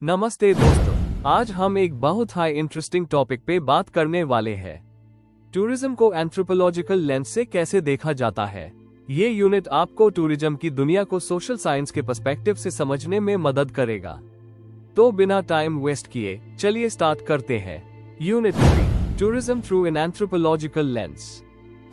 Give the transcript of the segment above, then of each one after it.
नमस्ते दोस्तों, आज हम एक बहुत हाई इंटरेस्टिंग टॉपिक पे बात करने वाले हैं। टूरिज्म को एंथ्रोपोलॉजिकल लेंस से कैसे देखा जाता है। ये यूनिट आपको टूरिज्म की दुनिया को सोशल साइंस के पर्सपेक्टिव से समझने में मदद करेगा। तो बिना टाइम वेस्ट किए चलिए स्टार्ट करते हैं। Unit 3, tourism through an anthropological lens.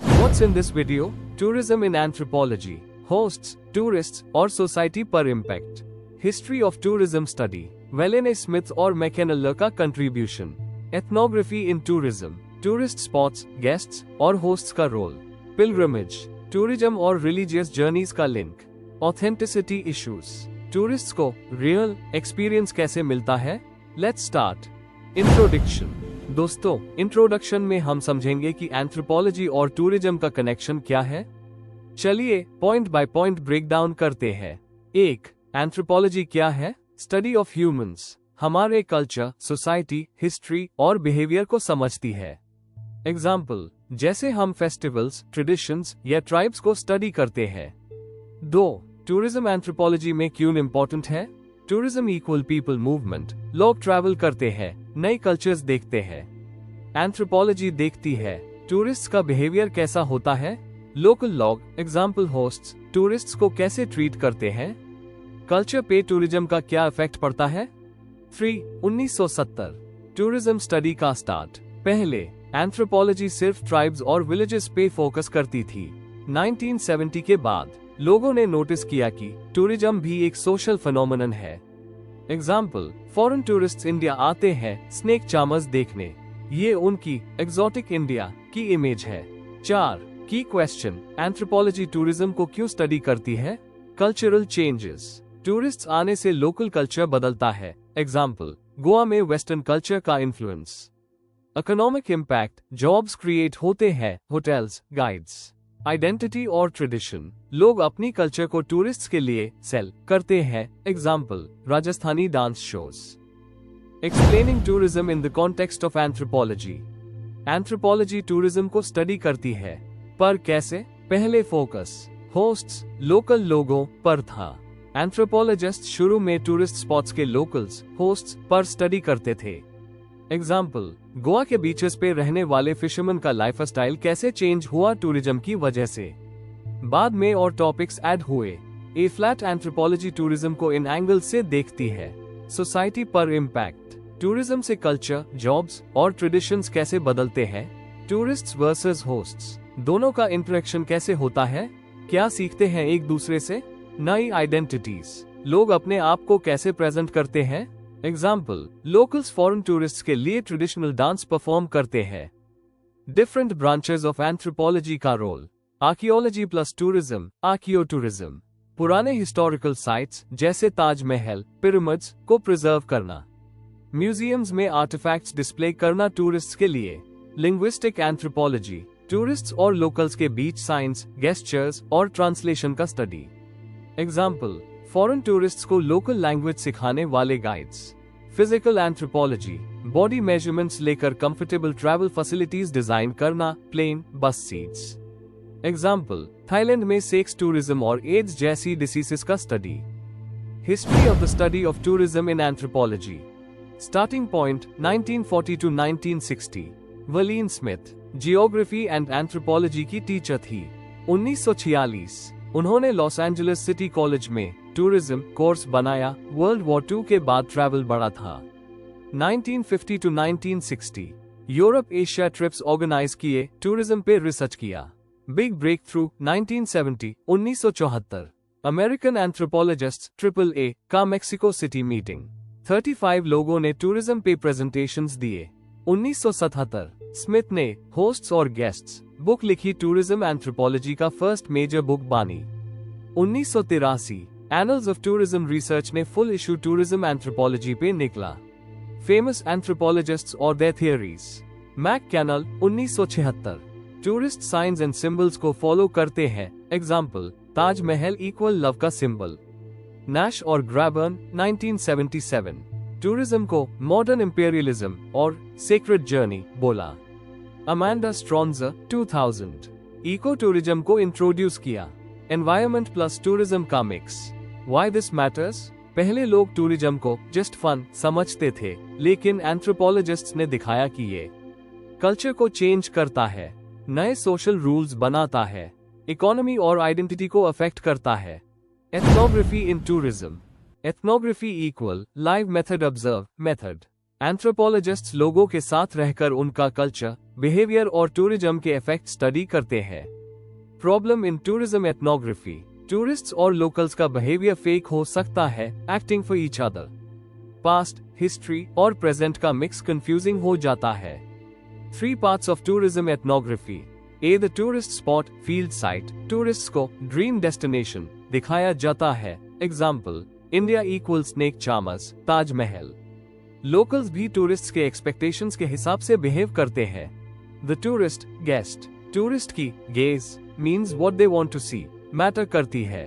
What's in this video? Tourism in anthropology, hosts, tourists और सोसाइटी पर impact. History of tourism study, Valene A Smith और मैकेनल्लर का contribution. Ethnography in tourism, tourist spots, guests और hosts का role. Pilgrimage, tourism और religious journeys का link. Authenticity issues, tourists को real experience कैसे मिलता है। Let's start. इंट्रोडक्शन। दोस्तों, इंट्रोडक्शन में हम समझेंगे कि एंथ्रोपोलॉजी और टूरिज्म का कनेक्शन क्या है। चलिए point by point break down करते हैं। 1. एंथ्रोपोलॉजी क्या है? स्टडी ऑफ ह्यूमंस, हमारे कल्चर, सोसाइटी, हिस्ट्री और बिहेवियर को समझती है। एग्जाम्पल, जैसे हम फेस्टिवल्स, ट्रेडिशंस या ट्राइब्स को स्टडी करते हैं। 2. टूरिज्म एंथ्रोपोलॉजी में क्यों इम्पोर्टेंट है? टूरिज्म इक्वल पीपल मूवमेंट, लोग ट्रैवल करते हैं, नए कल्चर्स देखते हैं। एंथ्रोपोलॉजी देखती है टूरिस्ट्स का बिहेवियर कैसा होता है। Local log, example hosts, tourists को कैसे ट्रीट करते हैं। कल्चर पे टूरिज्म का क्या इफेक्ट पड़ता है। 3. 1970, टूरिज्म स्टडी का स्टार्ट। पहले एंथ्रोपोलॉजी सिर्फ ट्राइब्स और विलेजेस पे फोकस करती थी। 1970 के बाद लोगों ने नोटिस किया कि टूरिज्म भी एक सोशल फिनोमेनन है। एग्जाम्पल, फॉरेन टूरिस्ट्स इंडिया आते हैं स्नेक चार्मर्स देखने, ये उनकी एक्सोटिक इंडिया की इमेज है। 4. की क्वेश्चन, एंथ्रोपोलॉजी टूरिज्म को क्यों स्टडी करती है। कल्चरल चेंजेस, टूरिस्ट्स आने से लोकल कल्चर बदलता है। एग्जाम्पल, गोवा में वेस्टर्न कल्चर का influence. Economic impact, jobs create होते हैं, होटल्स, गाइड्स। आइडेंटिटी और ट्रेडिशन, लोग अपनी कल्चर को टूरिस्ट्स के लिए सेल करते हैं। Example, Rajasthani dance shows. Explaining tourism in the context of anthropology, anthropology tourism को स्टडी करती है, पर कैसे। पहले फोकस होस्ट्स, लोकल लोगों पर था। एंथ्रोपोलॉजिस्ट शुरू में टूरिस्ट स्पॉट्स के लोकल्स, होस्ट्स पर स्टडी करते थे। एग्जाम्पल, गोवा के बीचेस पे रहने वाले फिशरमैन का लाइफस्टाइल कैसे चेंज हुआ टूरिज्म की वजह से। बाद में और टॉपिक्स ऐड हुए। ए फ्लैट एंथ्रोपोलॉजी टूरिज्म को इन एंगल से देखती है। सोसाइटी पर इम्पैक्ट, टूरिज्म से कल्चर, जॉब्स और ट्रेडिशंस कैसे बदलते हैं। टूरिस्ट्स वर्सेस होस्ट्स, दोनों का इंटरेक्शन कैसे होता है, क्या सीखते हैं एक दूसरे से। नई आइडेंटिटीज, लोग अपने आप को कैसे प्रेजेंट करते हैं। एग्जाम्पल, लोकल्स फॉरेन टूरिस्ट्स के लिए ट्रेडिशनल डांस परफॉर्म करते हैं। डिफरेंट ब्रांचेस ऑफ एंथ्रोपोलॉजी का role. Archaeology plus tourism, archaeo tourism, पुराने हिस्टोरिकल साइट्स जैसे ताजमहल, पिरामिड्स को प्रिजर्व करना। म्यूजियम्स में आर्टिफैक्ट्स डिस्प्ले करना टूरिस्ट्स के लिए। लिंग्विस्टिक एंथ्रोपोलॉजी, टूरिस्ट्स और लोकल्स के बीच साइंस, गेस्चर्स और ट्रांसलेशन का स्टडी। एग्जाम्पल, फॉरेन टूरिस्ट्स को लोकल लैंग्वेज सिखाने वाले guides. Physical anthropology, body measurements लेकर कंफर्टेबल ट्रैवल फैसिलिटीज डिजाइन करना, प्लेन, बस सीट्स। एग्जाम्पल, थाईलैंड में सेक्स टूरिज्म और एड्स जैसी डिसीजेस का study. History of the study of tourism in anthropology. Starting point 1940 to 1960। Valene Smith geography and anthropology की teacher थी। 1946 उन्होंने लॉस एंजलिस सिटी कॉलेज में टूरिज्म कोर्स बनाया। World War 2 के बाद ट्रैवल बढ़ा था। 1950 to 1960 Europe Asia trips organise किए, टूरिज्म पे रिसर्च किया। Big break through 1970 1974 American anthropologist AAA का मेक्सिको सिटी मीटिंग। 35 लोगों ने टूरिज्म पे प्रेजेंटेशंस दिए। 1977 स्मिथ ने होस्ट्स और गेस्ट्स बुक लिखी, टूरिज्म एंथ्रोपोलॉजी का फर्स्ट मेजर बुक बानी। 1983 एनल्स ऑफ टूरिज्म रिसर्च ने फुल इशू टूरिज्म एंथ्रोपोलॉजी पे निकला। फेमस एंथ्रोपोलॉजिस्ट्स और their theories. MacCannell 1976 tourist science and symbols को फॉलो करते हैं। एग्जाम्पल, ताजमहल इक्वल लव का सिंबल। नैश और ग्रैबर्न 1977 टूरिज्म को मॉडर्न इंपीरियलिज्म और सेक्रेड जर्नी बोला। अमांडा स्ट्रॉन्जर 2000 इको टूरिज्म को इंट्रोड्यूस किया। एनवायरमेंट प्लस टूरिज्म का मिक्स। Why this matters? पहले लोग टूरिज्म को जस्ट फन समझते थे, लेकिन एंथ्रोपोलॉजिस्ट्स ने दिखाया कि ये कल्चर को चेंज करता है, नए सोशल रूल्स बनाता है, इकोनॉमी और आइडेंटिटी को अफेक्ट करता है। Ethnography in tourism. Ethnography equal live method observe method. Anthropologists लोगों के साथ रहकर उनका कल्चर, बिहेवियर और टूरिज्म के इफेक्ट स्टडी करते हैं। Problem in tourism ethnography. Tourists और लोकल्स का बिहेवियर फेक हो सकता है, acting for each other. Past, history और प्रेजेंट का मिक्स कंफ्यूजिंग हो जाता है। 3 parts of tourism ethnography. A. The tourist spot, field site. Tourists को ड्रीम डेस्टिनेशन दिखाया जाता है। Example, India equal snake charmers, Taj Mahal. Locals भी टूरिस्ट्स के एक्सपेक्टेशंस के हिसाब से बिहेव करते हैं। The tourist guest. टूरिस्ट की gauge means what they want to C matter करती है।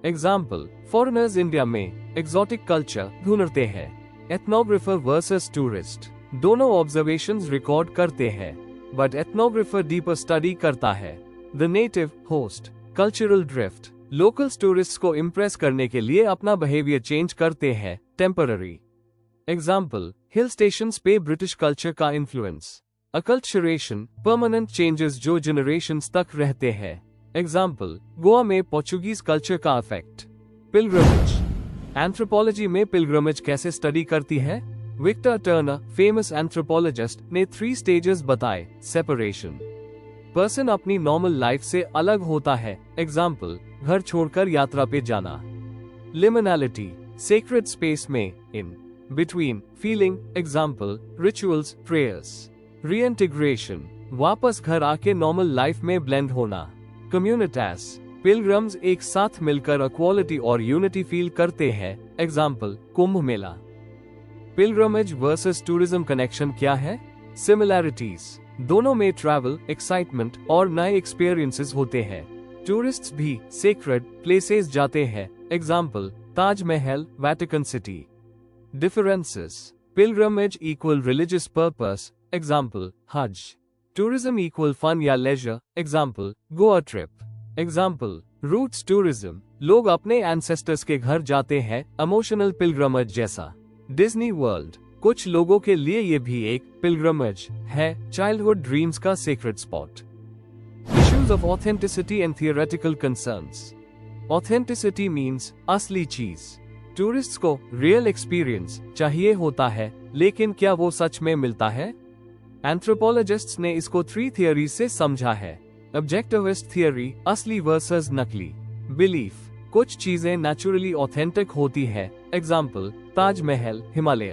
एग्जाम्पल, फॉरेनर्स इंडिया में एग्जॉटिक कल्चर ढूंढते हैं। एथनोग्राफर वर्सेस टूरिस्ट। दोनों ऑब्जर्वेशंस रिकॉर्ड करते हैं, बट एथनोग्राफर डीपर स्टडी करता है। The native host. Cultural drift. Locals tourists को इम्प्रेस करने के लिए अपना बिहेवियर चेंज करते हैं, टेम्पररी। एग्जाम्पल, हिल स्टेशंस पे ब्रिटिश कल्चर का इन्फ्लुएंस। अकल्चरेशन, परमानेंट चेंजेस जो जनरेशंस तक रहते हैं। एग्जाम्पल, गोवा में पोर्चुगीज कल्चर का इफेक्ट। पिलग्रमेज। एंथ्रोपोलॉजी में पिलग्रमेज कैसे स्टडी करती है? विक्टर टर्नर, फेमस एंथ्रोपोलॉजिस्ट, ने 3 स्टेजेस बताए। सेपरेशन। पर्सन अपनी नॉर्मल लाइफ से अलग होता है। एग्जाम्पल, घर छोड़कर यात्रा पे जाना। लिमिनैलिटी, सेक्रेड स्पेस में, in between, feeling. Example, rituals, prayers. Reintegration, वापस घर आके नॉर्मल लाइफ में ब्लेंड होना। कम्युनिटास, पिलग्रम्स एक साथ मिलकर इक्वालिटी और यूनिटी फील करते हैं। Example, Kumbh Mela. Pilgrimage versus tourism connection क्या है? सिमिलैरिटीज, दोनों में ट्रैवल, एक्साइटमेंट और नए एक्सपीरियंसेस होते हैं। टूरिस्ट्स भी सेक्रेड प्लेसेस जाते हैं। Example, Taj Mahal, Vatican city. Differences, pilgrimage equal religious purpose. Example, हज। टूरिज्म इक्वल फन या laser. Example, Goa trip. Example, roots tourism, लोग अपने एंसेस्टर्स के घर जाते हैं, इमोशनल पिलग्रमेज जैसा। डिज्नी वर्ल्ड, कुछ लोगों के लिए ये भी एक पिलग्रमेज है, चाइल्डहुड ड्रीम्स का sacred spot. Issues of authenticity and theoretical concerns. Authenticity means असली चीज। टूरिस्ट्स को रियल एक्सपीरियंस चाहिए होता है, लेकिन क्या वो सच में मिलता है? एंथ्रोपोलॉजिस्ट्स ने इसको 3 थियरीज से समझा है। ऑब्जेक्टिविस्ट थियरी, असली वर्सेस नकली। बिलीफ, कुछ चीजें नेचुरली ऑथेंटिक होती है। Example, Taj Mahal, Himalaya.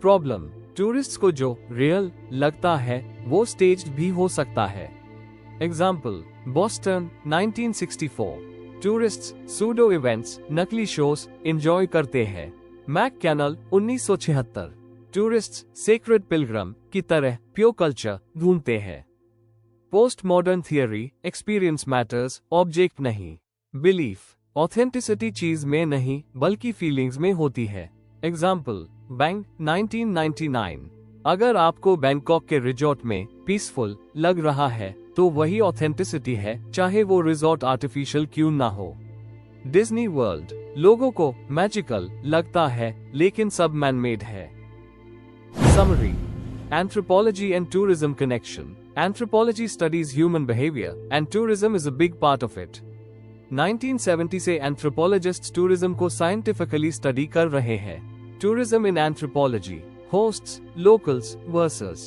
Problem, tourists को जो रियल लगता है वो स्टेज्ड भी हो सकता है। Example, Boston, 1964। Tourists pseudo events, नकली शोज एंजॉय करते हैं। Mac Cannell, 1976। Tourists sacred pilgrim की तरह प्योर कल्चर ढूंढते हैं। Post modern theory, experience matters, object नहीं। बिलीफ, ऑथेंटिसिटी चीज में नहीं बल्कि फीलिंग्स में होती है। Example, Bank, 1999। अगर आपको बैंकॉक के रिजॉर्ट में पीसफुल लग रहा है तो वही ऑथेंटिसिटी है, चाहे वो रिजॉर्ट आर्टिफिशियल क्यों ना हो। डिज्नी वर्ल्ड, लोगों को मैजिकल लगता है लेकिन सब मैनमेड है। Summary, anthropology and tourism connection. Anthropology studies human behavior, and tourism is a big part of it. 1970 से anthropologists tourism को scientifically study कर रहे हैं। Tourism in anthropology, hosts, locals versus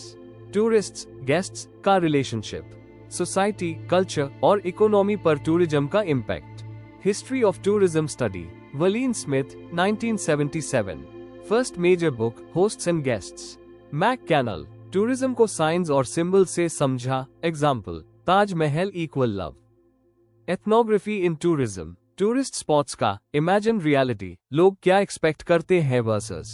tourists, guests का relationship, society, culture और economy पर tourism का impact. History of tourism study, Wallene Smith, 1977. First major book, Hosts and Guests. Mac Cannell, tourism को science और symbol से समझा। Example, Taj Mahal equal love. Ethnography in tourism, tourist spots का imagine reality, लोग क्या एक्सपेक्ट करते हैं versus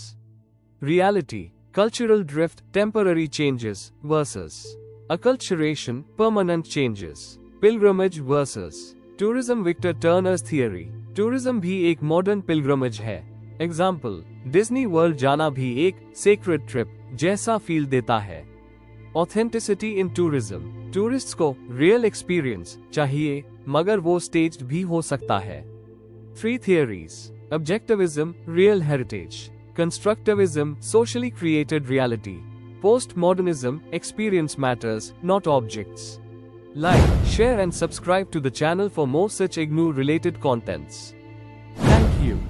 reality. Cultural drift, temporary changes versus acculturation, permanent changes. Pilgrimage versus tourism, Victor Turner's theory, tourism भी एक मॉडर्न पिलग्रमेज है। एग्जाम्पल, डिज्नी वर्ल्ड जाना भी एक सेक्रेड ट्रिप जैसा फील देता है। ऑथेंटिसिटी इन टूरिज्म, टूरिस्ट्स को रियल एक्सपीरियंस चाहिए मगर वो स्टेज्ड भी हो सकता है। 3 theories, Objectivism, real heritage. Constructivism, socially created reality. Postmodernism, experience matters, not objects. Like, share and subscribe to the channel for more such IGNOU related contents. Thank you.